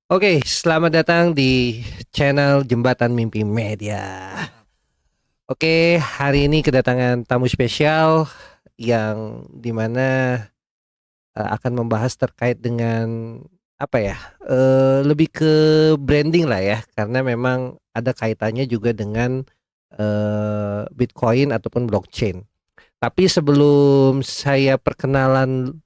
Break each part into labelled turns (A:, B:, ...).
A: Oke, selamat datang di channel Jembatan Mimpi Media. Oke, hari ini kedatangan tamu spesial yang dimana akan membahas terkait dengan apa ya? Lebih ke branding lah ya, karena memang ada kaitannya juga dengan Bitcoin ataupun blockchain. Tapi sebelum saya perkenalan,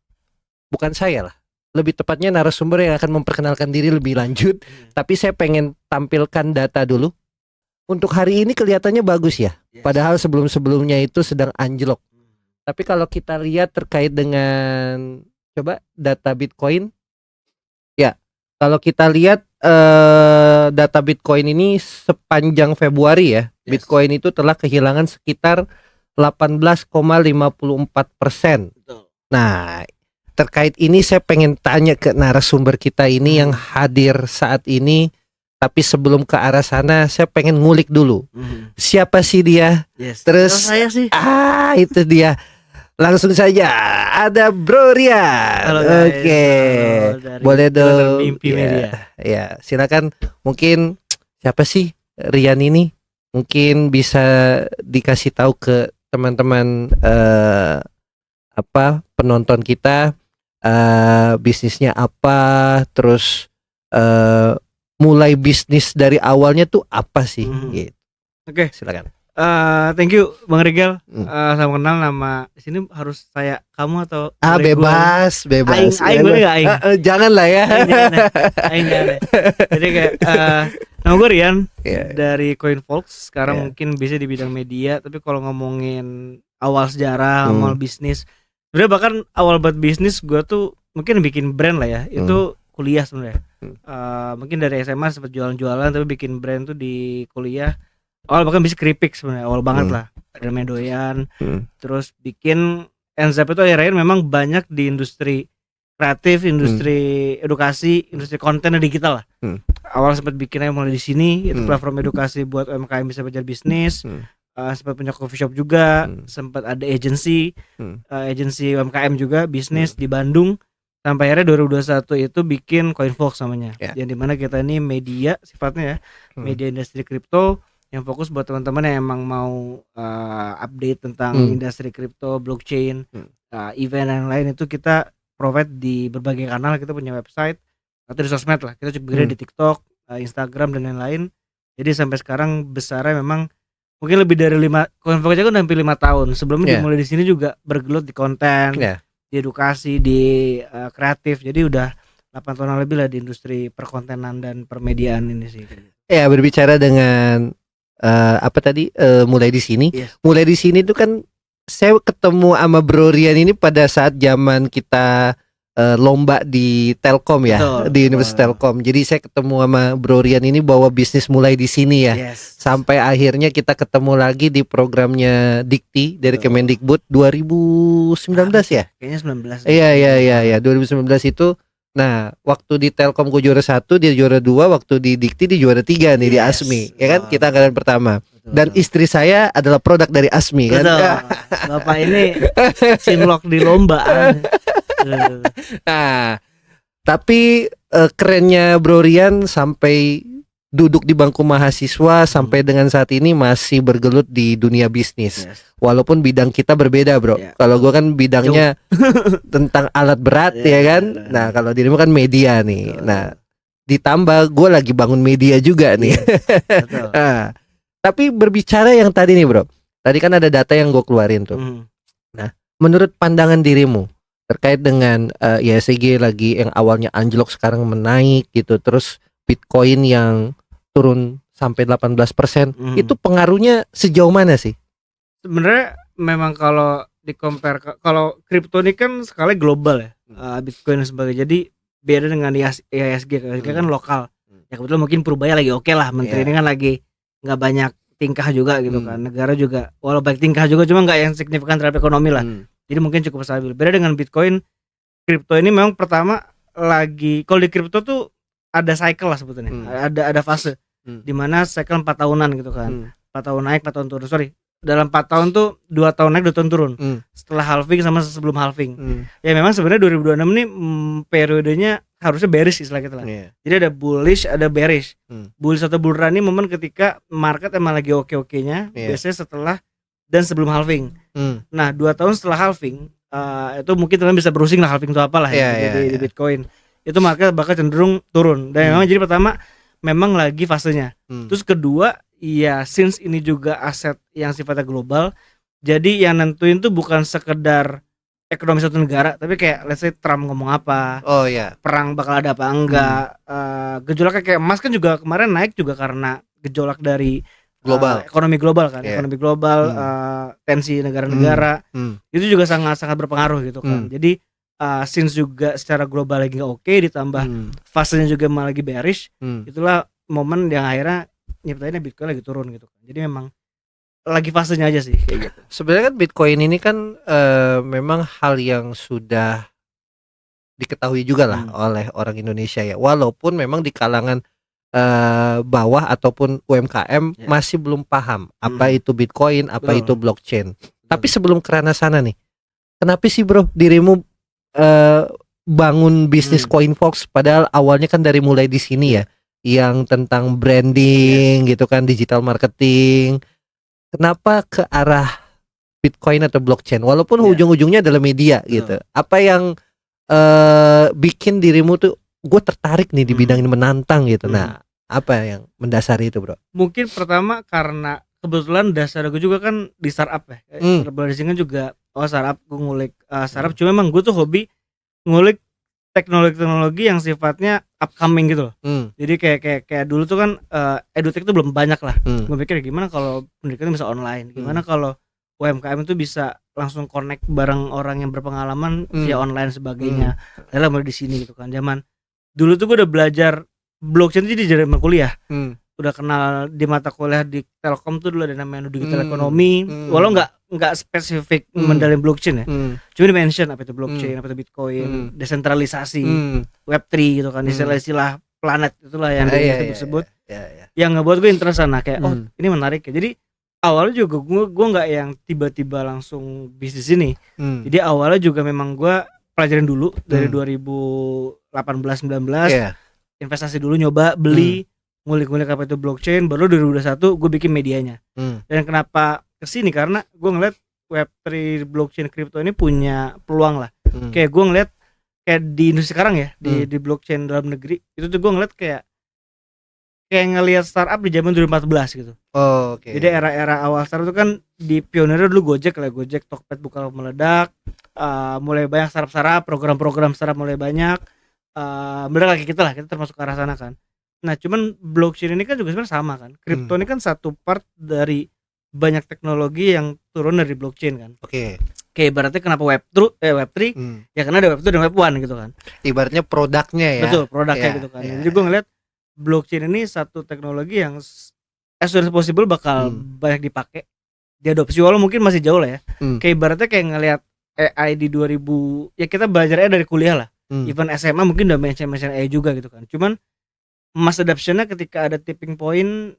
A: bukan saya lah, lebih tepatnya narasumber yang akan memperkenalkan diri lebih lanjut. Tapi saya pengen tampilkan data dulu. Untuk hari ini kelihatannya bagus ya.
B: Yes.
A: Padahal sebelum-sebelumnya itu sedang anjlok. Tapi kalau kita lihat terkait dengan coba data Bitcoin, ya kalau kita lihat data Bitcoin ini sepanjang Februari ya,
B: Yes.
A: Bitcoin itu telah kehilangan sekitar 18,54%.
B: Betul.
A: Nah, terkait ini saya pengen tanya ke narasumber kita ini yang hadir saat ini. Tapi sebelum ke arah sana, saya pengen ngulik dulu. Siapa sih dia?
B: Yes.
A: Terus
B: Kalau saya sih.
A: itu dia. Langsung saja ada Bro Rian.
B: Halo guys.
A: Oke.
B: Halo dari
A: Boleh
B: Jembatan
A: dong.
B: Mimpi Media.
A: Ya, silakan. Mungkin siapa sih Rian ini? Mungkin bisa dikasih tahu ke teman-teman penonton kita, bisnisnya apa, terus mulai bisnis dari awalnya tuh apa sih? Gitu.
B: Oke.
A: Silakan.
B: Thank you Bang Rigel.
A: Hmm.
B: Sama kenal, nama di sini harus saya kamu atau boleh
A: Bebas.
B: Aing boleh nggak, Aing?
A: Jangan lah ya.
B: Aing jangan. Jadi kayak nama gue Rian
A: Yeah.
B: dari CoinVolts. Sekarang
A: Yeah.
B: mungkin bisa di bidang media. Tapi kalau ngomongin awal sejarah, awal bisnis, sebenarnya bahkan awal buat bisnis gue tuh mungkin bikin brand lah ya. Itu kuliah sebenarnya. Mungkin dari SMA sempat jualan-jualan, tapi bikin brand tuh di kuliah. Awal bahkan bisa keripik sebenarnya, awal banget lah. Ada medoyan, terus bikin Enzap itu akhir-akhir memang banyak di industri kreatif, industri edukasi, industri konten dan digital lah. Awal sempat bikinnya mulai di sini, itu platform edukasi buat UMKM bisa belajar bisnis. Sempat punya coffee shop juga, sempat ada agency UMKM juga bisnis di Bandung. Sampai akhirnya 2021 itu bikin CoinVolts namanya. Yang dimana kita ini media sifatnya ya, media industri kripto yang fokus buat teman-teman yang emang mau update tentang industri kripto, blockchain, event dan lain itu kita provide di berbagai kanal. Kita punya website atau di sosmed lah. Kita juga di TikTok, Instagram dan lain-lain. Jadi sampai sekarang besarnya memang mungkin lebih dari 5, CoinVolts aja kan hampir 5 tahun. Sebelumnya dimulai di sini juga bergelut di konten, di edukasi, di kreatif. Jadi udah 8 tahun lebih lah di industri perkontenan dan permediaan ini sih.
A: Ya, berbicara dengan mulai di sini. Mulai di sini tuh kan saya ketemu sama Bro Rian ini pada saat zaman kita lomba di Telkom ya. Betul. Di Universitas Telkom. Jadi saya ketemu sama Bro Rian ini bawa bisnis mulai di sini ya. Sampai akhirnya kita ketemu lagi di programnya Dikti dari Kemendikbud 2019 ya. Kayaknya 19. Iya 2019 itu. Nah, waktu di Telkom gue juara 1, dia juara 2, waktu di Dikti dia juara 3 nih di ASMI, ya kan? Kita angkatan pertama. Dan istri saya adalah produk dari ASMI kan.
B: Bapak ini cinlok di lomba.
A: Nah, tapi kerennya Bro Rian sampai duduk di bangku mahasiswa sampai dengan saat ini masih bergelut di dunia bisnis. Walaupun bidang kita berbeda, Bro. Kalau gue kan bidangnya tentang alat berat ya kan. Nah, kalau dirimu kan media nih. Nah, ditambah gue lagi bangun media juga nih. Nah, tapi berbicara yang tadi nih, Bro. Tadi kan ada data yang gue keluarin tuh. Nah, menurut pandangan dirimu terkait dengan ISG lagi yang awalnya anjlok sekarang menaik gitu, terus Bitcoin yang turun sampai 18%, itu pengaruhnya sejauh mana sih?
B: Sebenarnya memang kalau di compare, kalau kripto ini kan skalanya global ya, Bitcoin dan sebagainya. Jadi beda dengan ISG kan lokal. Ya kebetulan mungkin Purbaya lagi oke lah, menteri ini kan lagi nggak banyak tingkah juga gitu kan. Negara juga walau baik tingkah juga, cuma nggak yang signifikan terhadap ekonomi lah. Jadi mungkin cukup stabil. Beda dengan Bitcoin, kripto ini memang pertama lagi, kalau di kripto tuh ada cycle lah sebetulnya, ada fase dimana cycle 4 tahunan gitu kan. 4 tahun naik, 4 tahun turun, dalam 4 tahun tuh 2 tahun naik 2 tahun turun. Setelah halving sama sebelum halving. Ya memang sebenarnya 2026 nih periodenya harusnya bearish istilah kita lah. Jadi ada bullish, ada bearish. Bullish atau bull run ini momen ketika market emang lagi oke-okenya, biasanya setelah dan sebelum halving. Nah, 2 tahun setelah halving itu mungkin teman bisa browsing lah halving itu apalah di Bitcoin. Itu market bakal cenderung turun. Dan memang jadi pertama memang lagi fasenya. Terus kedua, ya since ini juga aset yang sifatnya global, jadi yang nentuin tuh bukan sekedar ekonomi satu negara, tapi kayak let's say Trump ngomong apa, perang bakal ada apa enggak, gejolaknya kayak emas kan juga kemarin naik juga karena gejolak dari
A: global,
B: ekonomi global kan, ekonomi global, tensi negara-negara, itu juga sangat-sangat berpengaruh gitu kan. Jadi since juga secara global lagi nggak oke, ditambah fasenya juga malah lagi bearish, itulah momen yang akhirnya nyiptainnya Bitcoin lagi turun gitu kan. Jadi memang lagi fasenya aja sih kayak gitu.
A: Sebenarnya kan Bitcoin ini kan memang hal yang sudah diketahui juga lah oleh orang Indonesia ya. Walaupun memang di kalangan bawah ataupun UMKM masih belum paham apa itu Bitcoin, apa itu blockchain. Tapi sebelum ke arah sana nih, kenapa sih bro dirimu bangun bisnis CoinFox padahal awalnya kan dari mulai di sini ya, yang tentang branding gitu kan, digital marketing. Kenapa ke arah Bitcoin atau blockchain walaupun ujung-ujungnya adalah media gitu? Apa yang bikin dirimu tuh gue tertarik nih di bidang ini, menantang gitu? Nah, apa yang mendasari itu bro?
B: Mungkin pertama karena kebetulan dasar gue juga kan di startup ya. Kan juga startup, gue ngulik startup. Cuma emang gue tuh hobi ngulik teknologi yang sifatnya upcoming gitu loh. Jadi kayak dulu tuh kan edutech tuh belum banyak lah. Gue pikir gimana kalau pendidikan bisa online, gimana kalau UMKM itu bisa langsung connect bareng orang yang berpengalaman via online sebagainya. Lalu mulai di sini gitu kan. Zaman dulu tuh gue udah belajar blockchain di zaman kuliah. Udah kenal di mata kuliah di Telkom tuh dulu ada namanya digital ekonomi. Walau nggak spesifik mendalami blockchain ya. Cuma di mention apa itu blockchain, apa itu Bitcoin, desentralisasi, Web3 gitu kan, istilah-istilah planet itulah yang disebut. Yang ngebuat gue interest sana kayak ini menarik ya. Jadi awalnya juga gue nggak yang tiba-tiba langsung bisnis ini. Jadi awalnya juga memang gue pelajarin dulu dari 2018-19 investasi dulu, nyoba beli, ngulik-ngulik apa itu blockchain, baru 2021 gue bikin medianya. Dan kenapa kesini karena gue ngeliat Web3 blockchain crypto ini punya peluang lah. Kayak gue ngeliat kayak di industri sekarang ya, di blockchain dalam negeri itu tuh gue ngeliat kayak ngeliat startup di zaman 2014 gitu. Jadi era-era awal startup itu kan di pionirnya dulu Gojek lah, Gojek, Tokped, Bukalapak meledak, mulai banyak startup, program-program startup mulai banyak. Bener lagi kita termasuk ke arah sana kan. Nah cuman blockchain ini kan juga sebenarnya sama kan. Kripto ini kan satu part dari banyak teknologi yang turun dari blockchain kan. Kayak ibaratnya kenapa Web3 ya karena ada Web2 dan Web1 gitu kan.
A: Ibaratnya produknya ya.
B: Betul, produknya gitu kan. Jadi gue ngeliat blockchain ini satu teknologi yang as soon as possible bakal banyak dipakai, diadopsi, walau mungkin masih jauh lah ya. Kayak ibaratnya kayak ngelihat AI di 2000 ya, kita belajarnya dari kuliah lah. Even SMA mungkin udah mention AI juga gitu kan. Cuman mass adoptionnya ketika ada tipping point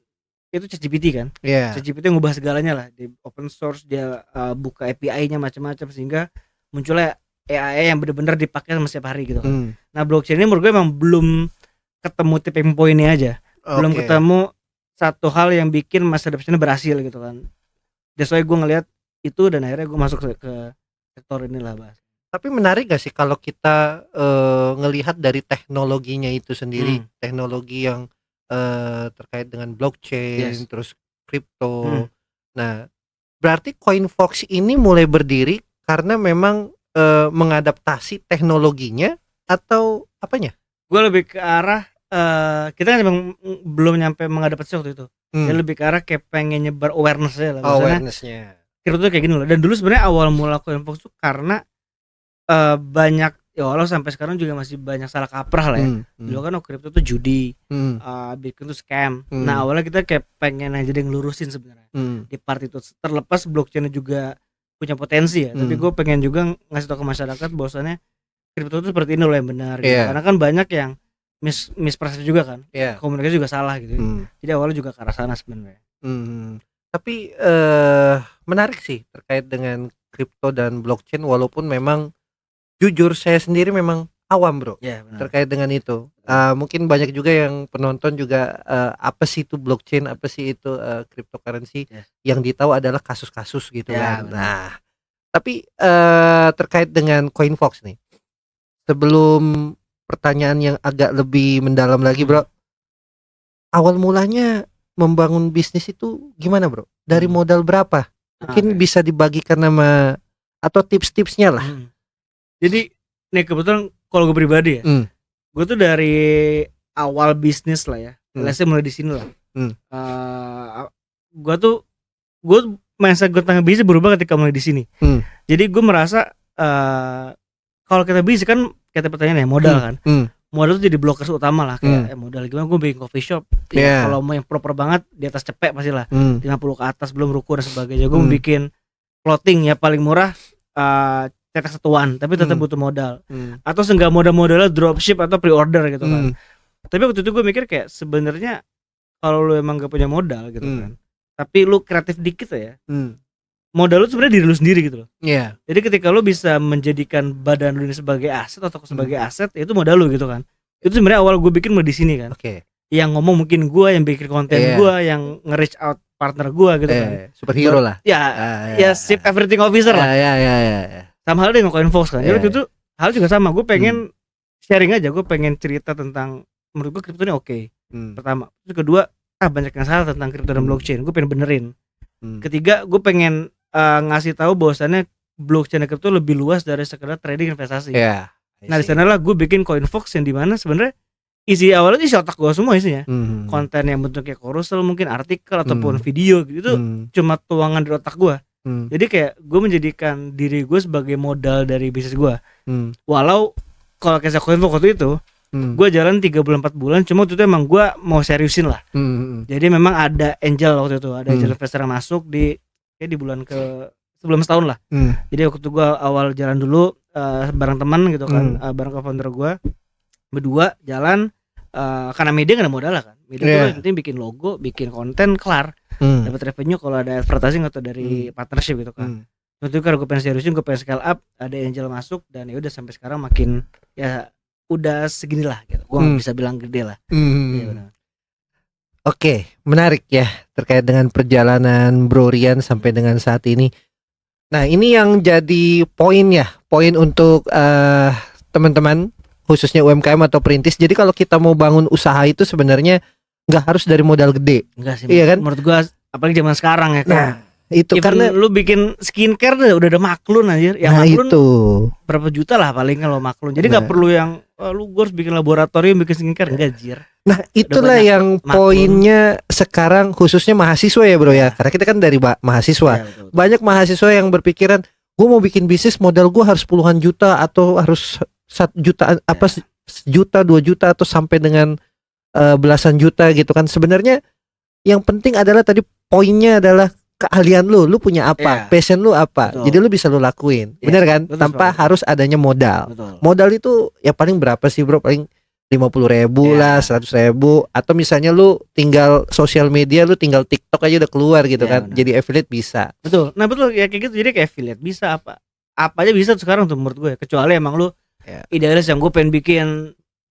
B: itu ChatGPT kan. ChatGPT ngubah segalanya lah, di open source dia buka API-nya macam-macam sehingga munculnya AI yang benar-benar dipakai sama setiap hari gitu kan. Nah blockchain ini menurut gue emang belum ketemu tipping point-nya aja. Belum ketemu satu hal yang bikin mass adoption-nya berhasil gitu kan. That's why gue ngelihat itu dan akhirnya gue masuk ke sektor inilah Bas.
A: Tapi menarik gak sih kalau kita ngelihat dari teknologinya itu sendiri, teknologi yang terkait dengan blockchain, terus kripto. Nah, berarti CoinFox ini mulai berdiri karena memang mengadaptasi teknologinya atau apanya?
B: Gue lebih ke arah kita kan memang belum nyampe mengadaptasi waktu itu. Dia lebih ke arah kayak pengen nyebar awareness-nya lah.
A: Awareness-nya.
B: Kripto tuh kayak gini loh. Dan dulu sebenarnya awal mula CoinFox tuh karena banyak ya, walau sampai sekarang juga masih banyak salah kaprah lah ya. Dulu kan kripto tuh judi, Bitcoin tuh scam. Nah awalnya kita kayak pengen aja ngelurusin sebenarnya di part itu. Terlepas blockchain juga punya potensi ya, tapi gue pengen juga ngasih tau ke masyarakat bahwasannya kripto tuh seperti ini loh yang benar gitu. Karena kan banyak yang mispersepsi juga kan, komunikasi juga salah gitu. Jadi awalnya juga ke arah sana sebenarnya.
A: Tapi menarik sih terkait dengan kripto dan blockchain, walaupun memang jujur saya sendiri memang awam bro
B: Ya, benar.
A: terkait dengan itu. Mungkin banyak juga yang penonton juga apa sih itu blockchain, apa sih itu cryptocurrency,
B: Yes.
A: yang ditahu adalah kasus-kasus gitu
B: Ya,
A: kan.
B: benar.
A: Nah, tapi terkait dengan CoinFox nih, sebelum pertanyaan yang agak lebih mendalam lagi bro, awal mulanya membangun bisnis itu gimana bro? Dari modal berapa? Mungkin
B: Oke.
A: bisa dibagikan nama atau tips-tipsnya lah.
B: Jadi nih kebetulan kalau gue pribadi ya, gue tuh dari awal bisnis lah ya, let's say mulai di sini lah. Gue mindset gue tentang bisnis berubah ketika mulai di sini. Jadi gue merasa kalau kita bisnis kan kita pertanyaan ya modal kan. Modal tuh jadi blockers utama lah, kayak modal gimana gue bikin coffee shop. Ya, kalau mau yang proper banget di atas cepek pasti lah 50 ke atas belum ruko dan sebagainya. Gue mau bikin clothing ya paling murah cetak satuan tapi tetap butuh modal. Atau seenggak modalnya dropship atau pre-order gitu kan. Tapi waktu itu gue mikir kayak sebenarnya kalau lu emang gak punya modal gitu kan, tapi lu kreatif dikit ya, modal lu sebenarnya diri lu sendiri gitu loh.
A: Iya.
B: Jadi ketika lu bisa menjadikan badan lu ini sebagai aset atau sebagai aset, itu modal lu gitu kan. Itu sebenarnya awal gue bikin mulai di sini kan. Yang ngomong mungkin gue, yang bikin konten gue, yang nge-reach out partner gue gitu kan.
A: Superhero lah.
B: Ya chief everything officer lah. Sama hal dengan CoinFox kan. Jadi itu hal juga sama. Gue pengen sharing aja. Gue pengen cerita tentang menurut gue kripto ini oke. Pertama. Terus kedua, banyak yang salah tentang kripto dan blockchain. Gue pengen benerin. Ketiga, gue pengen ngasih tahu bahwasannya blockchain dan kripto lebih luas dari sekedar trading investasi. Nah di sanalah gue bikin CoinFox yang dimana sebenarnya isi awalnya isi otak gue semua isinya. Konten yang bentuknya carousel, mungkin artikel ataupun video gitu, cuma tuangan di otak gue. Jadi kayak gue menjadikan diri gue sebagai modal dari bisnis gue. Walau kalau kayak CoinFox waktu itu gue jalan 3 bulan 4 bulan, cuma waktu itu emang gue mau seriusin lah. Jadi memang ada angel waktu itu, ada angel investor yang masuk di bulan ke sebelum setahun lah. Jadi waktu itu gue awal jalan dulu bareng teman gitu kan, bareng co-founder gue berdua jalan, karena media gak ada modal lah kan. Media tuh yang penting bikin logo, bikin konten, kelar. Dapat revenue kalau ada advertising atau dari partnership gitu kan. Waktu itu karena gue pengen seriusin, gue pengen scale up, ada angel masuk dan ya udah sampai sekarang makin ya udah segini lah gitu. Gue gak bisa bilang gede lah. Ya, benar.
A: Oke, menarik ya terkait dengan perjalanan Bro Rian sampai dengan saat ini. Nah, ini yang jadi poin untuk teman-teman khususnya UMKM atau perintis. Jadi kalau kita mau bangun usaha itu sebenarnya nggak harus dari modal gede.
B: Enggak sih.
A: Iya kan?
B: Menurut gue apalagi zaman sekarang ya kan.
A: Nah, itu karena
B: lu bikin skincare udah ada maklun anjir. Yang maklun
A: itu
B: berapa juta lah paling kalau maklun. Jadi nggak perlu yang lu gue harus bikin laboratorium bikin skincare, enggak anjir.
A: Nah itulah yang poinnya sekarang khususnya mahasiswa ya bro ya. Karena kita kan dari mahasiswa.
B: Betul.
A: Banyak mahasiswa yang berpikiran gue mau bikin bisnis modal gue harus puluhan juta atau harus 1 juta sejuta 2 juta atau sampai dengan belasan juta gitu kan. Sebenarnya yang penting adalah tadi poinnya adalah keahlian lu punya apa, passion lu apa. Betul. Jadi lu bisa lu lakuin. Bener kan? Betul, tanpa harus adanya modal. Betul. Modal itu ya paling berapa sih bro? Paling 50.000 lah, 100.000, atau misalnya lu tinggal sosial media, lu tinggal TikTok aja udah keluar gitu kan. Bener. Jadi affiliate bisa.
B: Betul. Nah betul ya kayak gitu. Jadi kayak affiliate bisa apa aja bisa sekarang tuh menurut gue. Kecuali emang lu idealis yang gue pengen bikin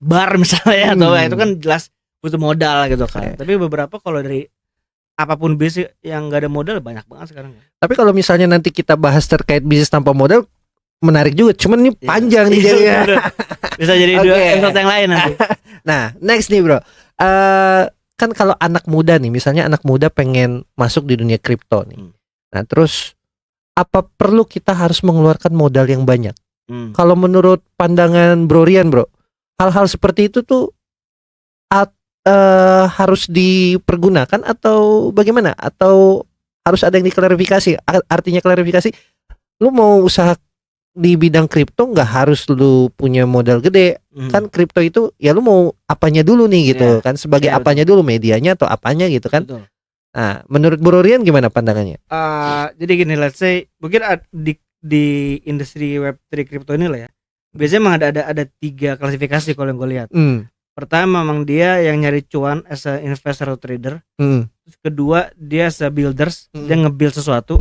B: bar misalnya atau itu kan jelas butuh modal gitu kan. Tapi beberapa kalau dari apapun bisnis yang gak ada modal banyak banget sekarang. Tapi
A: kalau misalnya nanti kita bahas terkait bisnis tanpa modal menarik juga, cuman ini panjang nih jadinya.
B: Bisa jadi 2 episode yang lain nanti.
A: Nah, next nih bro. Kan kalau anak muda nih, misalnya anak muda pengen masuk di dunia kripto nih. Nah, terus apa perlu kita harus mengeluarkan modal yang banyak? Kalau menurut pandangan Bro Rian bro, hal-hal seperti itu tuh harus dipergunakan atau bagaimana? Atau harus ada yang diklarifikasi? Artinya klarifikasi, lu mau usaha di bidang kripto nggak harus lu punya modal gede. Kan kripto itu ya lu mau apanya dulu nih gitu kan, sebagai apanya dulu, medianya atau apanya gitu kan.
B: Betul.
A: Nah menurut Bro Rian gimana pandangannya?
B: Jadi gini, let's say mungkin di industri Web3 kripto ini lah ya, biasanya emang ada 3 klasifikasi kalau yang gue lihat. Pertama memang dia yang nyari cuan as a investor atau trader. Terus kedua dia as a builders, dia nge-build sesuatu.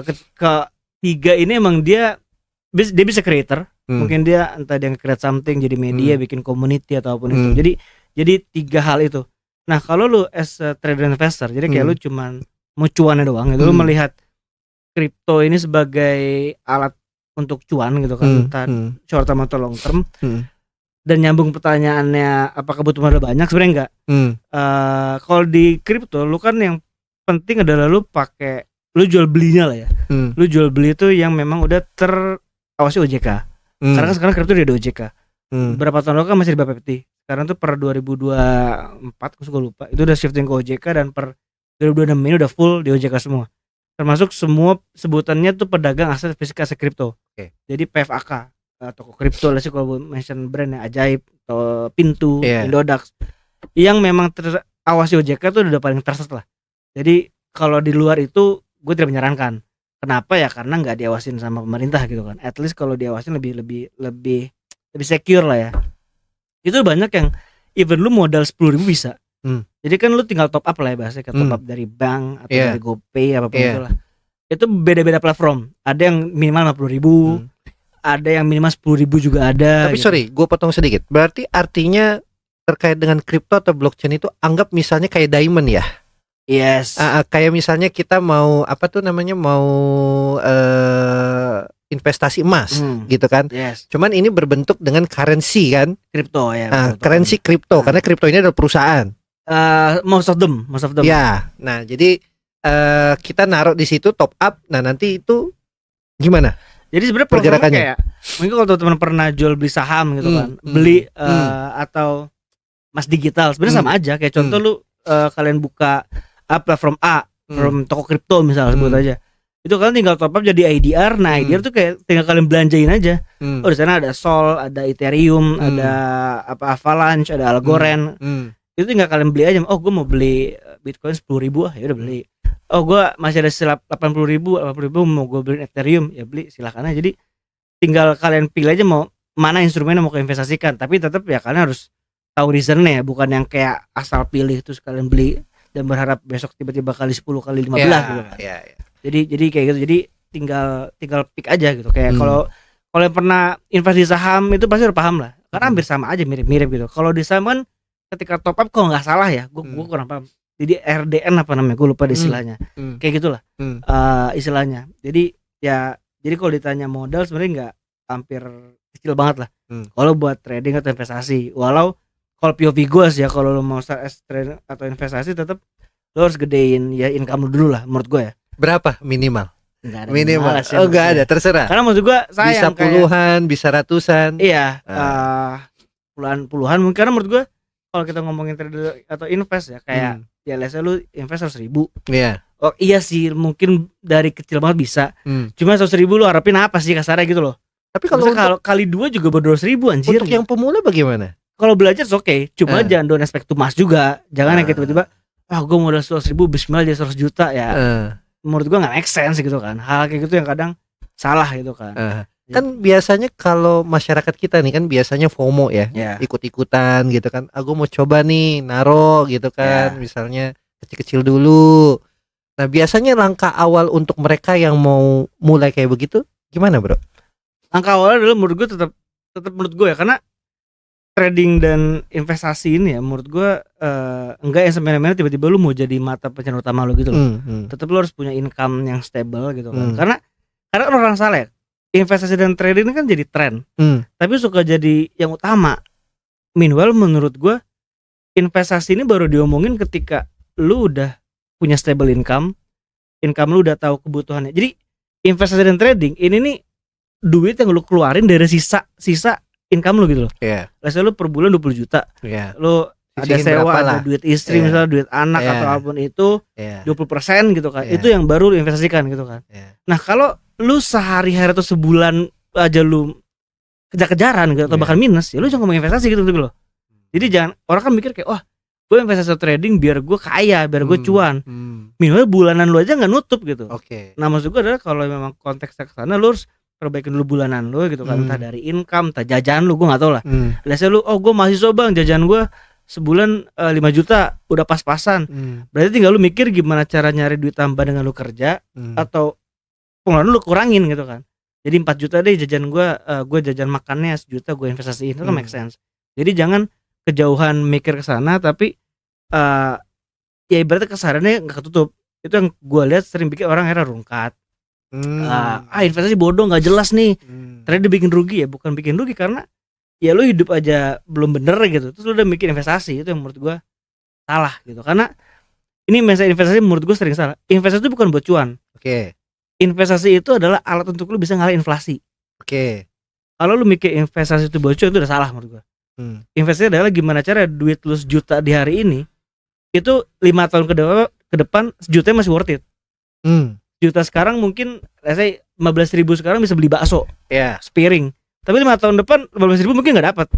B: Ketiga ini emang dia bisa creator. Mungkin dia entah dia nge-create something jadi media, bikin community atau apapun itu. Jadi 3 hal itu. Nah, kalau lu as a trader investor, jadi kayak lu cuman mau cuannya doang gitu. Lu melihat kripto ini sebagai alat untuk cuan gitu kan, entah short term atau long term. Dan nyambung pertanyaannya apakah butuh modal banyak, sebenarnya enggak. Kalau di kripto lu kan yang penting adalah lu jual belinya lah ya. Lu jual beli itu yang memang udah terawasi OJK. Karena kan sekarang kripto udah ada OJK. Berapa tahun lalu kan masih di BPPT. Sekarang tuh per 2024 gue lupa. Itu udah shifting ke OJK dan per 2026 ini udah full di OJK semua. Termasuk semua sebutannya tuh pedagang aset fisik aset kripto. Jadi PFAK. Toko kripto lah sih kalau mention brandnya Ajaib atau Pintu, Indodax yang memang terawasi OJK tuh udah paling trusted lah. Jadi kalau di luar itu gue tidak menyarankan. Kenapa ya? Karena nggak diawasin sama pemerintah gitu kan. At least kalau diawasin lebih secure lah ya. Itu banyak yang even lu modal 10.000 bisa. Jadi kan lu tinggal top up lah ya bahasanya, top up dari bank atau dari GoPay apapun itulah. Itu beda-beda platform. Ada yang minimal 50.000. Ada yang minimal 10.000 juga ada.
A: Tapi gitu. Sorry, gue potong sedikit. Berarti artinya terkait dengan kripto atau blockchain itu anggap misalnya kayak diamond ya?
B: Yes.
A: Kayak misalnya kita mau investasi emas gitu kan?
B: Yes.
A: Cuman ini berbentuk dengan currency kan?
B: Kripto ya.
A: Currency kripto karena kripto ini adalah perusahaan.
B: Most of them.
A: Ya. Nah, jadi kita naruh di situ top up. Nah, nanti itu gimana?
B: Jadi sebenarnya pergerakannya kayak mungkin kalau teman-teman pernah jual beli saham gitu kan, beli atau emas digital sebenarnya sama aja. Kayak contoh lu kalian buka platform A, from toko kripto misalnya sebut aja. Itu kalian tinggal top up jadi IDR. Nah, IDR tuh kayak tinggal kalian belanjain aja. Oh, di sana ada Sol, ada Ethereum, ada Avalanche, ada Algorand. Itu tinggal kalian beli aja. Oh, gue mau beli Bitcoin 10.000 ya udah beli. Oh, gue masih ada 80.000 mau gue beli Ethereum ya beli, silakan aja. Jadi tinggal kalian pilih aja mau mana instrumen yang mau kalian investasikan. Tapi tetap ya kalian harus tahu reasonnya ya, bukan yang kayak asal pilih terus kalian beli dan berharap besok tiba-tiba kali 10 kali 15 gitu kan. Jadi kayak gitu. Jadi tinggal pick aja gitu. Kayak kalau yang pernah investasi saham itu pasti udah paham lah. Karena hampir sama aja, mirip-mirip gitu. Kalau di saham kan ketika top up kalau nggak salah ya, gue kurang paham. Jadi RDN apa namanya, gue lupa istilahnya. Kayak gitulah istilahnya. Jadi kalau ditanya modal sebenarnya nggak, hampir kecil banget lah. Kalau buat trading atau investasi. Walau kalau POV gue sih ya, kalau lo mau start as trading atau investasi tetap lo harus gedein ya income lo dulu lah menurut gue ya.
A: Berapa minimal?
B: Nggak ada
A: minimal. Nggak ada, terserah.
B: Karena maksud gue sayang,
A: bisa puluhan, bisa ratusan.
B: Iya, puluhan mungkin. Karena menurut gue kalau kita ngomongin trader atau invest ya kayak ya lesnya lu invest 100.000. Oh iya sih, mungkin dari kecil banget bisa. Cuma 100.000 lu harapin apa sih kasarnya gitu loh.
A: Tapi kalau
B: kali 2 juga baru 200.000 anjir.
A: Untuk yang pemula bagaimana?
B: Kalau belajar oke, cuma jangan don't expect too much juga. Jangan yang tiba-tiba gue modal 100.000 bismillah jadi 100 juta ya. Menurut gue nggak make sense gitu kan. Hal kayak gitu yang kadang salah gitu kan.
A: Kan biasanya kalau masyarakat kita nih kan biasanya FOMO ya, ikut-ikutan gitu kan. Aku mau coba nih naro gitu kan, misalnya kecil-kecil dulu. Nah, biasanya langkah awal untuk mereka yang mau mulai kayak begitu gimana, Bro?
B: Langkah awal adalah menurut gue tetap menurut gue ya, karena trading dan investasi ini ya menurut gue enggak yang semena-mena tiba-tiba lu mau jadi mata pencarian utama lu gitu loh. Tetap lu harus punya income yang stable gitu kan. Karena orang salah ya. Investasi dan trading ini kan jadi tren, tapi suka jadi yang utama. Meanwhile menurut gue investasi ini baru diomongin ketika lu udah punya stable income lu udah tahu kebutuhannya. Jadi investasi dan trading ini nih duit yang lu keluarin dari sisa income lu gitu loh. Misalnya lu per bulan 20 juta, lu ada sewa, ada duit istri misalnya, duit anak atau apapun itu 20% gitu kan. Itu yang baru lu investasikan gitu kan. Nah kalau lu sehari-hari atau sebulan aja lu kejar-kejaran gitu, atau bahkan minus, ya lu jangan ngomong investasi gitu loh. Jadi jangan, orang kan mikir kayak gue investasi trading biar gue kaya, biar gue cuan. Minimal bulanan lu aja nggak nutup gitu. Nah maksud gue adalah kalau memang konteksnya kesana, lu harus perbaikin dulu bulanan lu gitu kan, entah dari income, entah jajan lu, gue nggak tahu lah. Biasanya lu, oh gue mahasiswa bang, jajan gue sebulan 5 juta udah pas-pasan. Berarti tinggal lu mikir gimana cara nyari duit tambah dengan lu kerja atau pengeluaran lu kurangin gitu kan. Jadi 4 juta deh jajan gue jajan makannya 1 juta gue investasiin, itu kan make sense. Jadi jangan kejauhan mikir ke sana, tapi ya ibaratnya kesarannya nggak ketutup. Itu yang gue lihat sering bikin orang akhirnya rungkat. Investasi bodoh nggak jelas nih. Ternyata dia bikin rugi, ya bukan bikin rugi karena ya lu hidup aja belum bener gitu, terus lu udah bikin investasi. Itu yang menurut gue salah gitu. Karena ini masalah investasi menurut gue sering salah. Investasi itu bukan buat cuan. Investasi itu adalah alat untuk lu bisa ngalahin inflasi. Kalau lu mikir investasi itu buat cuan, itu udah salah menurut gue. Investasi adalah gimana cara duit lu 1 juta di hari ini itu 5 tahun ke depan 1 juta masih worth it. Juta sekarang mungkin saya 15.000 sekarang bisa beli bakso sepiring, tapi 5 tahun depan 15.000 mungkin nggak dapat.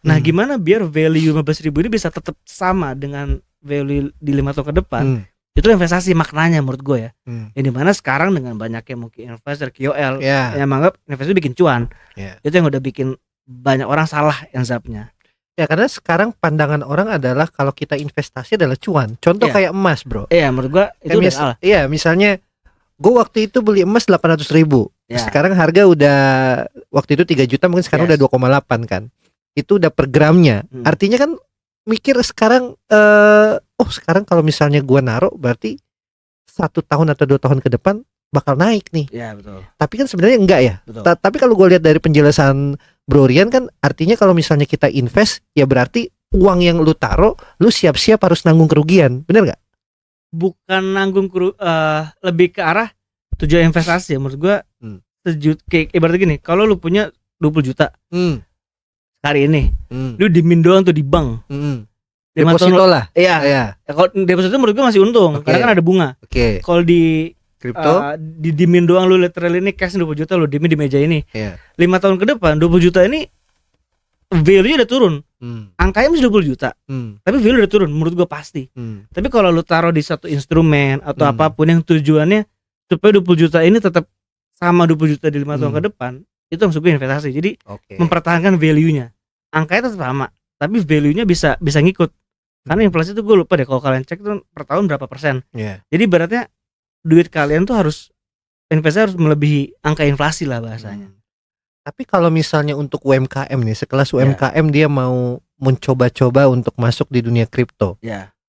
B: Nah gimana biar value 15.000 ini bisa tetap sama dengan value di 5 tahun ke depan? Itu investasi maknanya menurut gue ya. Yang dimana sekarang dengan banyaknya mungkin investor KOL yang menganggap investasi bikin cuan, itu yang udah bikin banyak orang salah ensapnya.
A: Ya karena sekarang pandangan orang adalah kalau kita investasi adalah cuan. Contoh kayak emas bro.
B: Iya menurut gue itu udah salah.
A: Iya misalnya gue waktu itu beli emas 800.000, sekarang harga udah waktu itu 3 juta, mungkin sekarang udah 2,8 kan. Itu udah per gramnya. Artinya kan mikir sekarang sekarang kalau misalnya gue naruh berarti 1 tahun atau 2 tahun ke depan bakal naik nih.
B: Iya betul.
A: Tapi kan sebenarnya enggak ya. Tapi kalau gue lihat dari penjelasan Bro Rian kan artinya kalau misalnya kita invest ya berarti uang yang lu taruh lu siap-siap harus nanggung kerugian, bener nggak?
B: Bukan nanggung lebih ke arah tujuan investasi ya menurut gua. Kayak ibaratnya gini, kalau lu punya 20 juta hari ini, lu dimin doang tuh di bank,
A: deposito lah.
B: Iya. Kalau deposito menurut gua masih untung karena kan ada bunga. Kalau di
A: kripto
B: dimin doang, lu literal ini cash 20 juta lu dimin di meja ini. 5 tahun ke depan 20 juta ini value-nya udah turun. Angkanya masih 20 juta. Tapi value udah turun menurut gua pasti. Tapi kalau lu taruh di satu instrumen atau apapun yang tujuannya supaya 20 juta ini tetap sama 20 juta di 5 tahun ke depan, itu maksud gue investasi. Jadi mempertahankan value-nya. Angkanya tetap sama, tapi value-nya bisa ngikut. Karena inflasi itu gue lupa deh kalau kalian cek tuh per tahun berapa persen. Jadi ibaratnya duit kalian tuh investasi harus melebihi angka inflasi lah bahasanya.
A: Tapi kalau misalnya untuk UMKM nih, sekelas UMKM dia mau mencoba-coba untuk masuk di dunia kripto,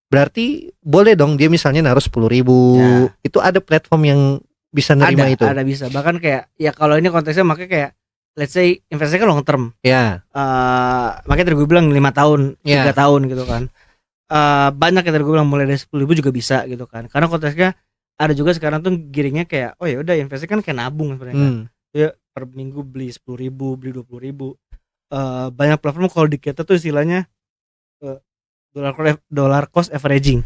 A: berarti boleh dong dia misalnya naruh 10.000, itu ada platform yang bisa nerima itu?
B: Ada bisa, bahkan kayak ya kalau ini konteksnya makanya kayak let's say investasi kan long term, makanya tadi gue bilang 5 tahun, 3 tahun gitu kan. Banyak yang tadi gue bilang mulai dari 10.000 juga bisa gitu kan, karena konteksnya ada juga sekarang tuh giringnya kayak oh ya udah investasi kan kayak nabung sebenarnya kan. Ya per minggu beli 10.000, beli 20.000. Banyak platform kalau di kita tuh istilahnya dollar cost averaging.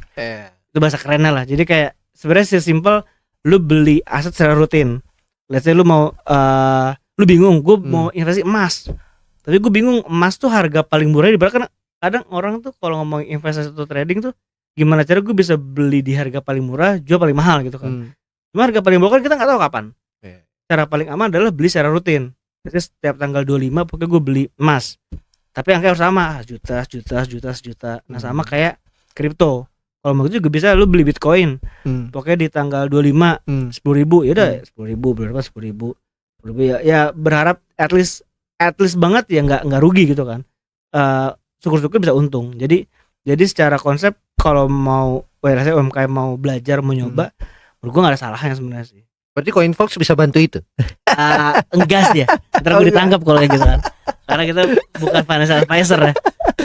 B: Itu bahasa kerennya lah. Jadi kayak sebenarnya sesimpel lu beli aset secara rutin. Let's say lu mau lu bingung, gue mau investasi emas. Tapi gue bingung emas tuh harga paling murah di berapa, karena kadang orang tuh kalau ngomong investasi atau trading tuh gimana cara gue bisa beli di harga paling murah, jual paling mahal gitu kan. Cuma harga paling murah kan kita nggak tahu kapan. Cara paling aman adalah beli secara rutin. Jadi setiap tanggal 25 pokoknya gue beli emas. Tapi angkanya harus sama, sejuta. Nah sama kayak kripto. Kalau mau juga bisa lu beli Bitcoin. Pokoknya di tanggal 25 10.000, ya udah 10.000 berapa 10.000 ya berharap at least banget ya nggak rugi gitu kan. Syukur-syukur bisa untung. Jadi secara konsep kalau mau UMKM mau belajar mau nyoba, menurut gue nggak ada salahnya sebenarnya sih.
A: Berarti CoinFox bisa bantu itu?
B: Enggak sih ya. Ntar gue ditangkap kalau kayak gitu kan. Karena kita bukan financial advisor ya.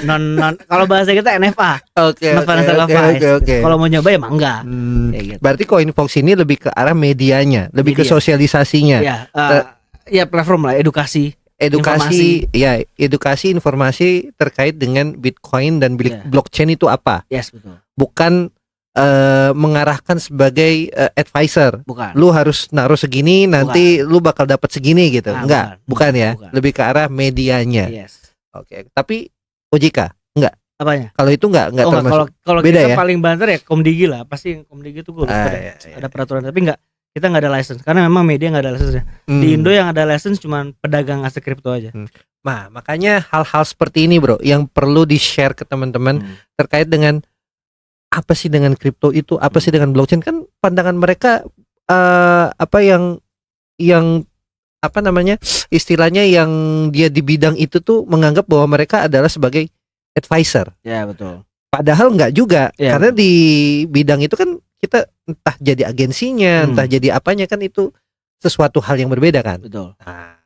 B: Non kalau bahasa kita NFA. Not financial advisor. Kalau mau nyoba ya mangga. Gitu.
A: Berarti CoinFox ini lebih ke arah medianya, lebih ke sosialisasinya.
B: Ya platform lah, edukasi
A: informasi terkait dengan Bitcoin dan blockchain itu apa?
B: Yes, betul.
A: Bukan mengarahkan sebagai advisor.
B: Bukan.
A: Lu harus naruh segini, nanti lu bakal dapat segini gitu. Bukan ya.
B: Bukan.
A: Lebih ke arah medianya.
B: Yes.
A: Tapi OJK enggak.
B: Apanya?
A: Kalau itu enggak termasuk.
B: Kalau
A: beda
B: kita
A: ya?
B: paling banter ya Komdigi lah. Pasti Komdigi tuh gue lupa ada peraturan, tapi enggak. kita nggak ada license karena memang media nggak ada license. Di Indo yang ada license cuman pedagang aset kripto aja.
A: Nah, makanya hal-hal seperti ini bro yang perlu di-share ke teman-teman terkait dengan apa sih dengan kripto itu, apa sih dengan blockchain. Kan pandangan mereka apa yang apa namanya istilahnya yang dia di bidang itu tuh menganggap bahwa mereka adalah sebagai advisor.
B: Ya betul.
A: Padahal nggak juga,
B: Ya,
A: karena
B: betul.
A: di bidang itu kan kita entah jadi agensinya, entah jadi apanya, kan itu sesuatu hal yang berbeda kan.
B: Betul.
A: Nah,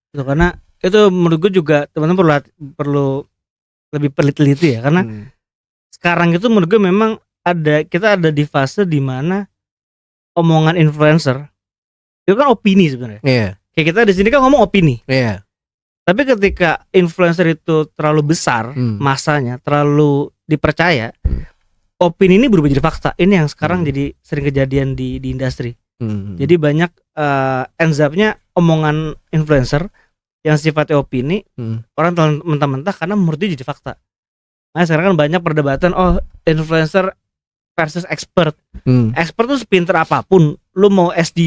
B: Itu karena itu menurut gue juga teman-teman perlu lebih teliti ya karena sekarang itu menurut gue memang kita ada di fase di mana omongan influencer itu kan opini sebenarnya.
A: iya,
B: Kayak kita di sini kan ngomong opini.
A: iya,
B: Tapi ketika influencer itu terlalu besar masanya, terlalu dipercaya, opini ini berubah jadi fakta. Ini yang sekarang jadi sering kejadian di industri. Jadi banyak ends up-nya omongan influencer yang sifatnya opini, orang telan mentah-mentah karena menurut dia jadi fakta. Nah sekarang kan banyak perdebatan, influencer versus expert. Expert tuh sepinter apapun, lu mau S3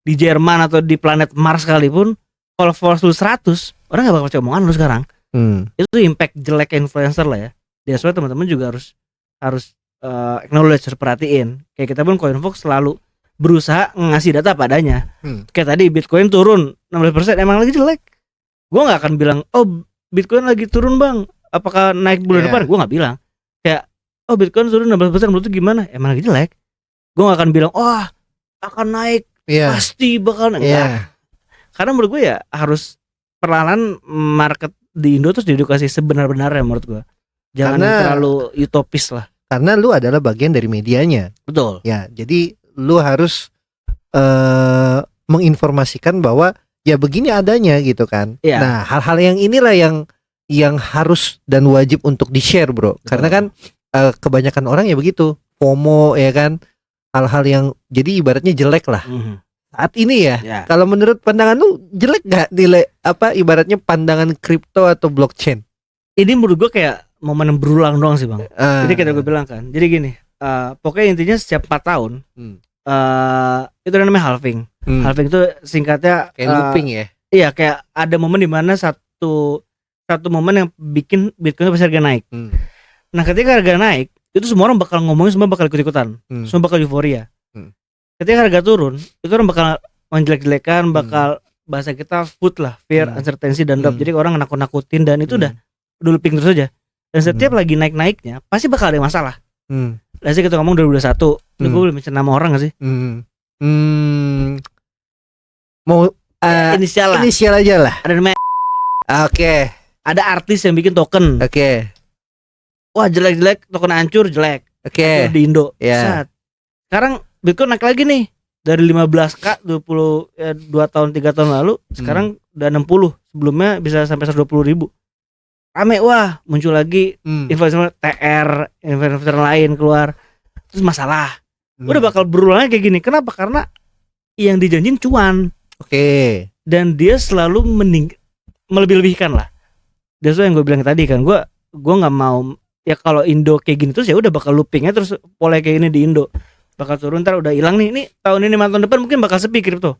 B: di Jerman atau di planet Mars sekalipun, kalau followers lu 100, orang gak bakal percaya omongan lu sekarang. Itu impact jelek influencer lah ya. That's why teman-teman juga harus acknowledge, harus perhatiin. Kayak kita pun Coinfox selalu berusaha ngasih data padanya. Kayak tadi Bitcoin turun 16%, emang lagi jelek. Gue nggak akan bilang, Bitcoin lagi turun bang, apakah naik bulan depan? Gue nggak bilang. Kayak, Bitcoin turun 16%, menurut lu gimana? Emang lagi jelek. Gue nggak akan bilang, akan naik, pasti bakal naik. Karena menurut gue ya harus perlahan market di Indo terus diedukasi sebenar-benarnya menurut gue. Jangan terlalu utopis lah.
A: Karena lu adalah bagian dari medianya.
B: Betul.
A: Ya, jadi lu harus menginformasikan bahwa ya begini adanya gitu kan.
B: Ya.
A: Nah, hal-hal yang inilah yang harus dan wajib untuk di-share, bro.
B: Betul.
A: Karena kan kebanyakan orang ya begitu, FOMO ya kan. Hal-hal yang jadi ibaratnya jelek lah. Saat ini ya. Kalau menurut pandangan lu jelek gak nilai ibaratnya pandangan kripto atau blockchain?
B: Ini menurut gue kayak momen berulang doang sih bang. Jadi kayak gue bilang kan. Jadi gini, pokoknya intinya setiap 4 tahun itu namanya halving. Halving itu singkatnya
A: kayak looping ya.
B: Iya, kayak ada momen di mana satu momen yang bikin Bitcoin pasti harga naik. Nah ketika harga naik, itu semua orang bakal ngomongin, semua bakal ikut-ikutan, semua bakal euforia. Ketika harga turun, itu orang bakal menjelek-jelekan, bakal bahasa kita food lah, fear, uncertainty dan doubt. Jadi orang nakut-nakutin dan itu udah looping terus aja. Dan setiap lagi naik-naiknya pasti bakal ada masalah. Lalu kita ngomong 2021, ini gue belum mention nama orang gak sih?
A: Mau
B: inisial lah.
A: Inisial aja lah.
B: Ada namanya.
A: Oke.
B: Ada artis yang bikin token.
A: Oke.
B: Wah jelek-jelek, token hancur jelek.
A: Oke.
B: Di Indo.
A: Ya.
B: Sekarang Bitcoin naik lagi nih. Dari 15k 2 tahun 3 tahun lalu, sekarang udah 60. Sebelumnya bisa sampai 120.000. Rame, wah muncul lagi influencer TR, influencer lain keluar. Terus masalah. Udah bakal berulang kayak gini. Kenapa? Karena yang dijanjin cuan.
A: Oke.
B: Dan dia selalu melebih-lebihkan lah. That's why yang gue bilang tadi kan, gue nggak mau ya kalau Indo kayak gini terus ya udah bakal loopingnya terus pola kayak ini di Indo bakal turun, ntar udah hilang nih tahun ini tahun depan mungkin bakal sepi kripto.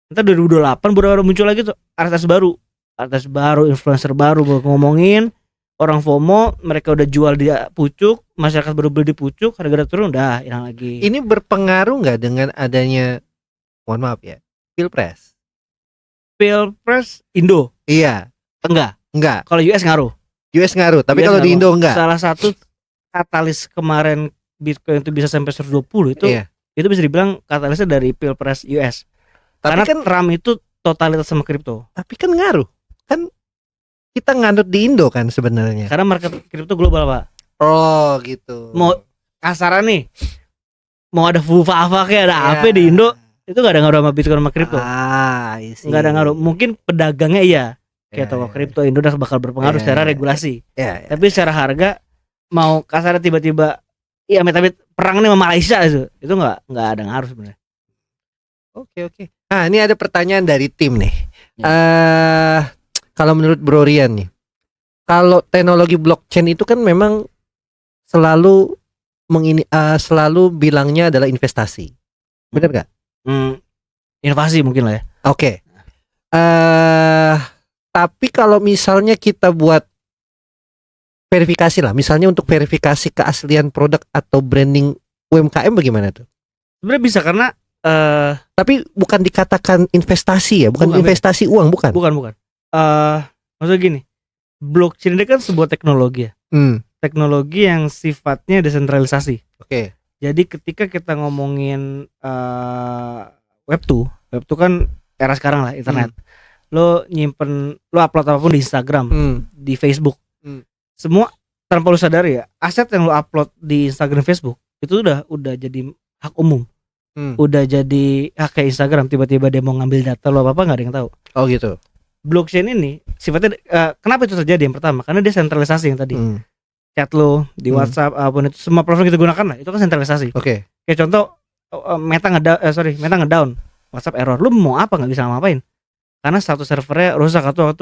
B: Ntar 2028 baru muncul lagi tuh artis baru, influencer baru ngomongin, orang FOMO, mereka udah jual di pucuk, masyarakat baru beli di pucuk, harga turun udah hilang lagi.
A: Ini berpengaruh nggak dengan adanya, mohon maaf ya, Pilpres Indo? Iya. Enggak.
B: Kalau US ngaruh,
A: tapi
B: US
A: kalau di Indo enggak.
B: Salah satu katalis kemarin Bitcoin itu bisa sampai 120 itu, itu bisa dibilang katalisnya dari Pilpres US.
A: Tapi
B: karena
A: kan
B: Trump itu totalitas sama kripto.
A: Tapi kan ngaruh. Kan kita nganut di Indo kan sebenarnya.
B: Karena market kripto global, Pak.
A: Oh, gitu.
B: Mau kasaran nih. Mau ada fufa kayak ada apa di Indo, itu gak ada ngaruh sama Bitcoin sama kripto. Gak ada ngaruh. Mungkin pedagangnya iya. Kayak toko kripto Indo udah bakal berpengaruh secara regulasi. Tapi secara harga mau kasarnya tiba-tiba tapi perang nih sama Malaysia itu nggak ada ngaruh sebenarnya.
A: Oke. Nah, ini ada pertanyaan dari tim nih. Kalau menurut Bro Rian nih, kalau teknologi blockchain itu kan memang selalu bilangnya adalah investasi. Benar gak?
B: inovasi mungkin lah ya.
A: Oke. Tapi kalau misalnya kita buat verifikasi lah, misalnya untuk verifikasi keaslian produk atau branding UMKM bagaimana tuh?
B: Sebenarnya bisa karena
A: Tapi bukan dikatakan investasi ya, bukan
B: Bukan,
A: investasi uang, bukan?
B: bukan. Maksudnya gini, blockchain ini kan sebuah teknologi ya. Teknologi yang sifatnya desentralisasi.
A: Oke.
B: Jadi ketika kita ngomongin Web2 kan era sekarang lah, internet. Lo upload apapun di Instagram, di Facebook. Semua tanpa lu sadari ya, aset yang lo upload di Instagram, Facebook itu udah jadi hak umum. Udah jadi hak kayak Instagram, tiba-tiba dia mau ngambil data lo apa nggak ada yang tahu.
A: Oh gitu.
B: Blockchain ini sifatnya kenapa itu terjadi? Yang pertama karena dia sentralisasi yang tadi. Chat lo di WhatsApp apapun itu semua platform kita gunakan lah, itu kan sentralisasi.
A: Oke.
B: Kayak contoh Meta ngedown, WhatsApp error, lu mau apa nggak bisa ngapain karena satu servernya rusak atau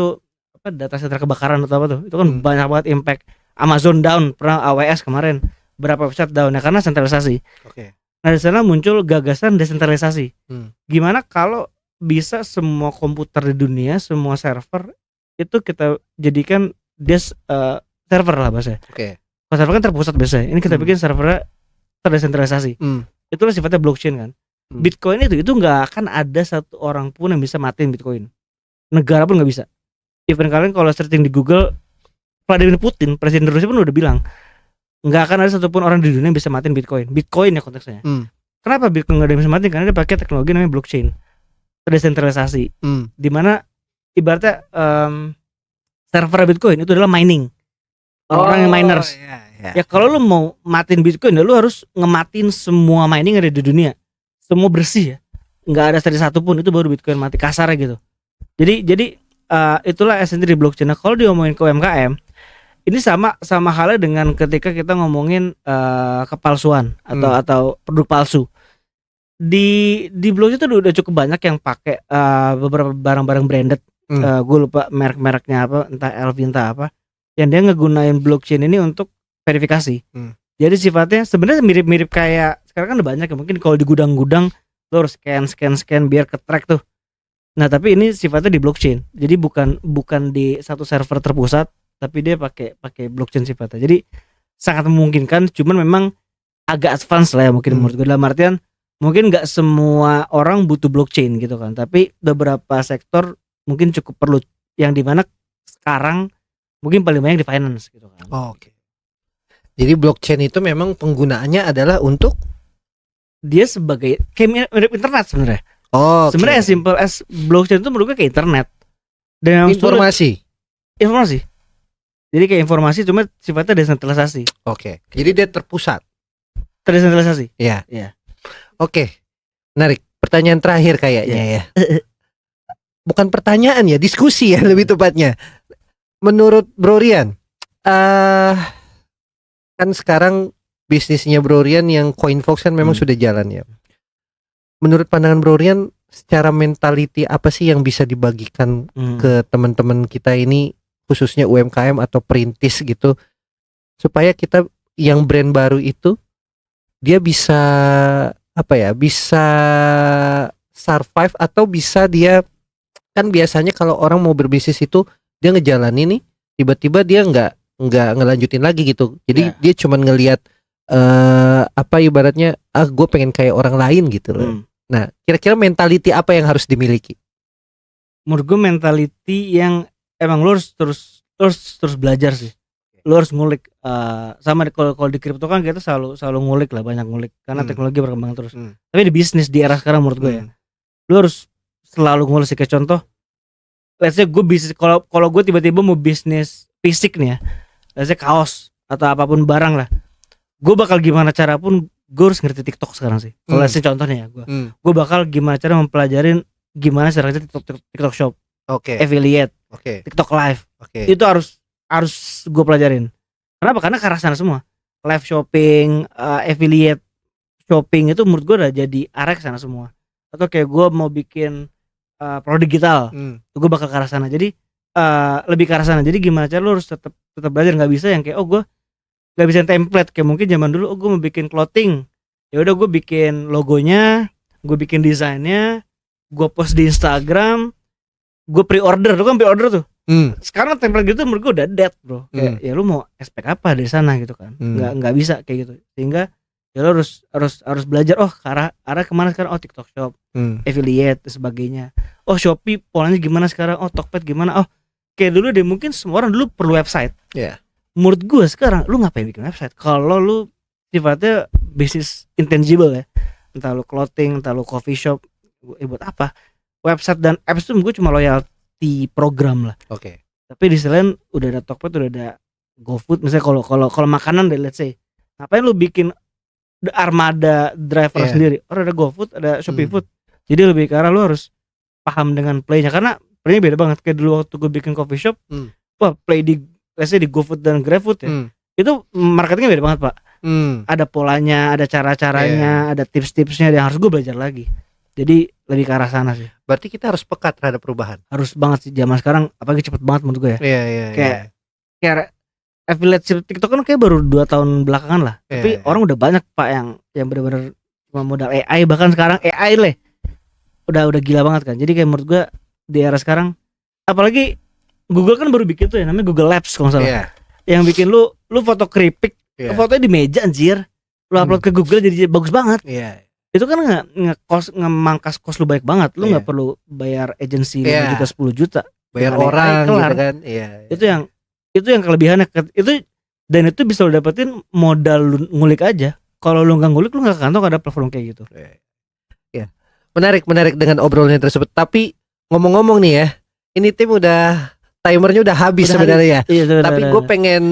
B: data center kebakaran atau apa tuh, itu kan banyak banget impact. Amazon down, pernah AWS kemarin berapa website down ya karena sentralisasi.
A: Oke.
B: Nah di sana muncul gagasan desentralisasi. Gimana kalau bisa semua komputer di dunia, semua server itu kita jadikan server lah bahasanya.
A: Oke.
B: Kalau server kan terpusat biasanya. Ini kita bikin servernya terdesentralisasi. Itulah sifatnya blockchain kan. Bitcoin itu nggak akan ada satu orang pun yang bisa matiin Bitcoin. Negara pun nggak bisa. Even kalian kalau searching di Google, Vladimir Putin, presiden Rusia pun udah bilang nggak akan ada satupun orang di dunia yang bisa matiin Bitcoin. Bitcoin ya konteksnya. Kenapa Bitcoin nggak ada yang bisa matiin? Karena dia pakai teknologi namanya blockchain, terdesentralisasi. Dimana ibaratnya server Bitcoin itu adalah mining. Orang yang miners. Ya kalau lu mau matiin Bitcoin, ya lu harus ngematiin semua mining yang ada di dunia. Semua bersih ya. Nggak ada satu pun, itu baru Bitcoin mati, kasarnya gitu. Jadi itulah esensi di blockchain. Nah, kalau diomongin ke UMKM, ini sama halnya dengan ketika kita ngomongin kepalsuan atau produk palsu. Di blockchain itu udah cukup banyak yang pakai beberapa barang-barang branded. Gue lupa merek-mereknya apa, entah LV entah apa, yang dia ngegunain blockchain ini untuk verifikasi. Jadi sifatnya sebenarnya mirip-mirip kayak sekarang kan udah banyak ya, mungkin kalau di gudang-gudang lo harus scan biar ke track tuh. Nah tapi ini sifatnya di blockchain, jadi bukan di satu server terpusat, tapi dia pakai blockchain sifatnya. Jadi sangat memungkinkan, cuman memang agak advance lah ya mungkin menurut gue, dalam artian mungkin nggak semua orang butuh blockchain gitu kan, tapi beberapa sektor mungkin cukup perlu, yang dimana sekarang mungkin paling banyak di finance gitu kan.
A: Oke. Jadi blockchain itu memang penggunaannya adalah untuk
B: dia sebagai kayak mirip internet sebenarnya.
A: Sebenarnya
B: Sebenarnya as simple as blockchain itu menurut gue kayak internet. Dan
A: informasi.
B: Jadi kayak informasi cuma sifatnya desentralisasi.
A: Oke. Jadi dia terpusat.
B: Terdesentralisasi.
A: Iya.
B: Iya.
A: Oke. Menarik. Pertanyaan terakhir kayaknya ya. Bukan pertanyaan ya, diskusi ya lebih tepatnya. Menurut Bro Rian, kan sekarang bisnisnya Bro Rian yang CoinFox kan memang sudah jalan ya. Menurut pandangan Bro Rian, secara mentality apa sih yang bisa dibagikan ke teman-teman kita ini, khususnya UMKM atau perintis gitu, supaya kita yang brand baru itu dia bisa bisa survive atau bisa dia, kan biasanya kalau orang mau berbisnis itu dia ngejalanin nih, tiba-tiba dia nggak ngelanjutin lagi gitu. Jadi dia cuman ngelihat ibaratnya gue pengen kayak orang lain gitu loh. Nah, kira-kira mentality apa yang harus dimiliki?
B: Menurut gue mentality yang emang lo harus terus belajar sih. Lo harus ngulik, sama kalau di kripto kan kita selalu ngulik lah, banyak ngulik karena teknologi berkembang terus. Tapi di bisnis di era sekarang menurut gue ya, lo harus selalu ngulik sih. Kayak contoh, let's say gue bisnis, kalau gue tiba-tiba mau bisnis fisik nih ya, let's say kaos atau apapun barang lah, gue bakal gimana cara pun gue harus ngerti TikTok sekarang sih. Kalau let's say contohnya ya, gue bakal gimana cara mempelajarin gimana cara kerja TikTok Shop, affiliate, TikTok Live. Itu harus gue pelajarin. Kenapa? Karena ke arah sana semua. Live shopping, affiliate shopping itu menurut gue udah jadi arah ke sana semua. Atau kayak gue mau bikin produk digital, gue bakal ke arah sana. Jadi lebih ke arah sana. Jadi gimana cara lo harus tetap belajar, nggak bisa yang kayak gue nggak bisa template kayak mungkin zaman dulu gue mau bikin clothing, ya udah gue bikin logonya, gue bikin desainnya, gue post di Instagram, gue pre-order. Lu kan pre-order tuh. Sekarang template gitu menurut gue udah dead, bro. Kayak ya lu mau expect apa dari sana gitu kan. Nggak bisa kayak gitu. Sehingga ya lu harus belajar ke arah kemana sekarang. TikTok Shop, affiliate dan sebagainya. Shopee polanya gimana sekarang? Tokped gimana? Kayak dulu deh, mungkin semua orang dulu perlu website. Menurut gue sekarang lu ngapain bikin website kalau lu sifatnya bisnis intangible ya, entah lu clothing, entah lu coffee shop, buat apa? Website dan apps itu gue cuma loyalty program lah. Tapi di selain udah ada Tokped, udah ada GoFood, misalnya kalau makanan deh, let's say, ngapain lu bikin armada driver sendiri? Orang ada GoFood, ada Shopee Food. Jadi lebih ke arah lu harus paham dengan playnya, karena playnya beda banget. Kayak dulu waktu gue bikin coffee shop, play di let's say di GoFood dan GrabFood ya, itu marketingnya beda banget, Pak. Ada polanya, ada cara-caranya, ada tips-tipsnya yang harus gue belajar lagi. Jadi lebih ke arah sana sih.
A: Berarti kita harus peka terhadap perubahan.
B: Harus banget sih, zaman sekarang apalagi cepet banget menurut gue ya. Kayak affiliate TikTok kan kayak baru 2 tahun belakangan lah. Tapi orang udah banyak, Pak, yang benar-benar cuma modal AI, bahkan sekarang AI lah. Udah gila banget kan. Jadi kayak menurut gue di era sekarang, apalagi Google kan baru bikin tuh ya, namanya Google Labs kalau nggak salah. Yang bikin lu foto keripik, fotonya di meja anjir, lu upload ke Google jadi bagus banget. Itu kan ngemangkas kos lu banyak banget. Lu nggak perlu bayar agensi 5 juta 10 juta,
A: bayar orang gitu kan.
B: Itu yang kelebihannya. Dan itu bisa lu dapetin modal lu ngulik aja. Kalau lu nggak ngulik, lu nggak ke kantong ada platform kayak gitu.
A: Menarik dengan obrolan tersebut. Tapi ngomong-ngomong nih ya, ini tim timernya udah habis sebenarnya. Tapi gue pengen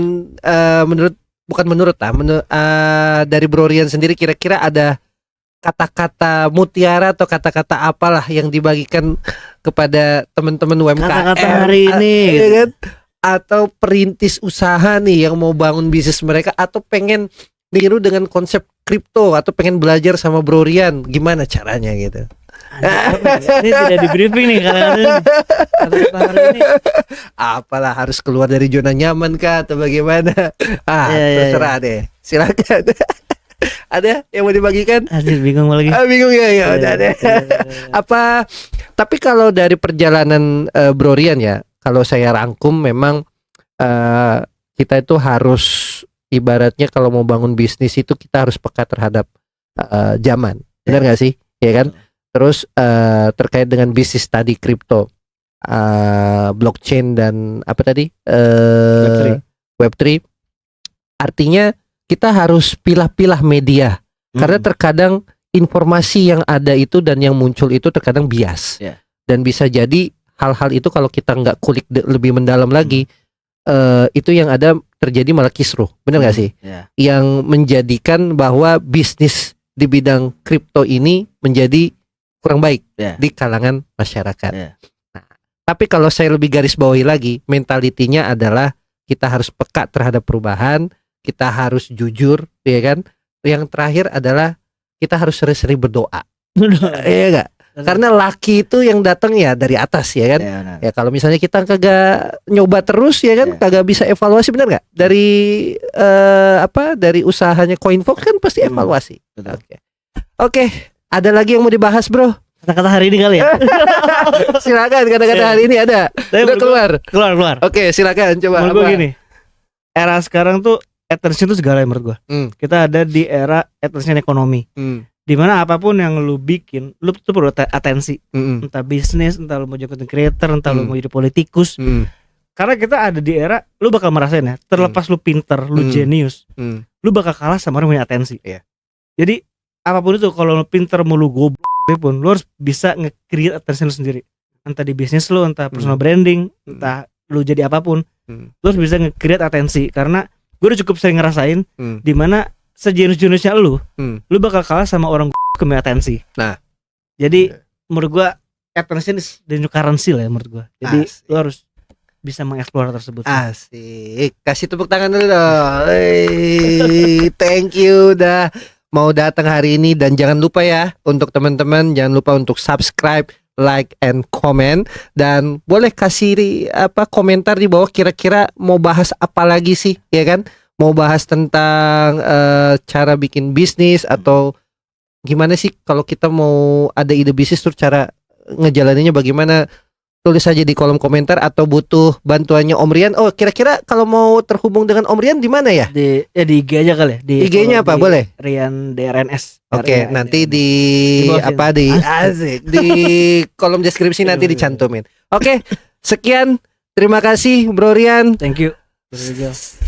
A: dari Bro Rian sendiri, kira-kira ada kata-kata mutiara atau kata-kata apalah yang dibagikan kepada teman-teman UMKM
B: kata-kata hari ini
A: kan? Atau perintis usaha nih yang mau bangun bisnis mereka, atau pengen niru dengan konsep kripto, atau pengen belajar sama Bro Rian, gimana caranya gitu.
B: Ini tidak di briefing nih kata-kata hari ini.
A: Apalah, harus keluar dari zona nyaman kah atau bagaimana? Terserah deh, silakan. Ada yang mau dibagikan?
B: Bingung lagi.
A: Bingung ya udah deh. Apa? Tapi kalau dari perjalanan Bro Rian ya, kalau saya rangkum memang kita itu harus, ibaratnya kalau mau bangun bisnis itu kita harus peka terhadap zaman. Benar nggak sih? Ya kan? Terus terkait dengan bisnis tadi, kripto, blockchain dan apa tadi? Web3. Artinya kita harus pilah-pilah media. Karena terkadang informasi yang ada itu dan yang muncul itu terkadang bias. Dan bisa jadi hal-hal itu kalau kita nggak kulik lebih mendalam lagi, itu yang ada terjadi malah kisruh. Benar nggak sih? Yang menjadikan bahwa bisnis di bidang kripto ini menjadi kurang baik di kalangan masyarakat. Nah, tapi kalau saya lebih garis bawahi lagi, mentalitinya adalah kita harus peka terhadap perubahan, kita harus jujur, ya kan? Yang terakhir adalah kita harus sering-sering berdoa. Iya enggak? Karena laki itu yang datang ya dari atas, ya kan? Ya kalau misalnya kita kagak nyoba terus, ya kan, kagak bisa evaluasi, benar nggak? Dari dari usahanya CoinFox kan pasti evaluasi. Oke. Ada lagi yang mau dibahas, Bro?
B: Kata-kata hari ini kali ya?
A: Silakan, kata-kata hari ini ada. Udah keluar. Oke, silakan coba.
B: Menurut gue gini, era sekarang tuh attention tuh segala ya menurut gue. Kita ada di era attention ekonomi. Dimana apapun yang lu bikin, lu tuh perlu atensi. Entah bisnis, entah lu mau jadi content creator, entah lu mau jadi politikus. Karena kita ada di era, lu bakal merasain ya, terlepas lu pinter, lu jenius, lu bakal kalah sama orang yang punya atensi. Jadi apapun itu, kalau lu pinter mau lu goblok pun, lu harus bisa nge-create attention lu sendiri. Entah di bisnis lu, entah personal branding, entah lu jadi apapun, lu harus bisa nge-create atensi. Karena gue udah cukup sering ngerasain dimana sejenis-jenisnya lu bakal kalah sama orang punya atensi. Nah, jadi menurut gue attention is the new currency lah ya menurut gue. Jadi lu harus bisa mengeksplor tersebut.
A: Asik. Kasih tepuk tangan dulu dong. Thank you udah mau datang hari ini, dan jangan lupa ya untuk teman-teman, jangan lupa untuk subscribe, like and comment, dan boleh kasih komentar di bawah, kira-kira mau bahas apa lagi sih, ya kan? Mau bahas tentang cara bikin bisnis, atau gimana sih kalau kita mau ada ide bisnis tuh cara ngejalaninnya bagaimana? Tulis aja di kolom komentar atau butuh bantuannya Om Rian. Oh, kira-kira kalau mau terhubung dengan Om Rian di mana ya?
B: Di IG aja kali ya.
A: IG-nya apa? Boleh?
B: Rian DRNS.
A: Oke, nanti di di kolom deskripsi nanti dicantumin. Oke, sekian. Terima kasih Bro Rian.
B: Thank you.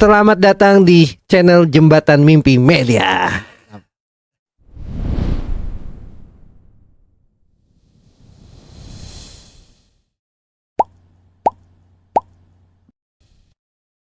A: Selamat datang di channel Jembatan Mimpi Media.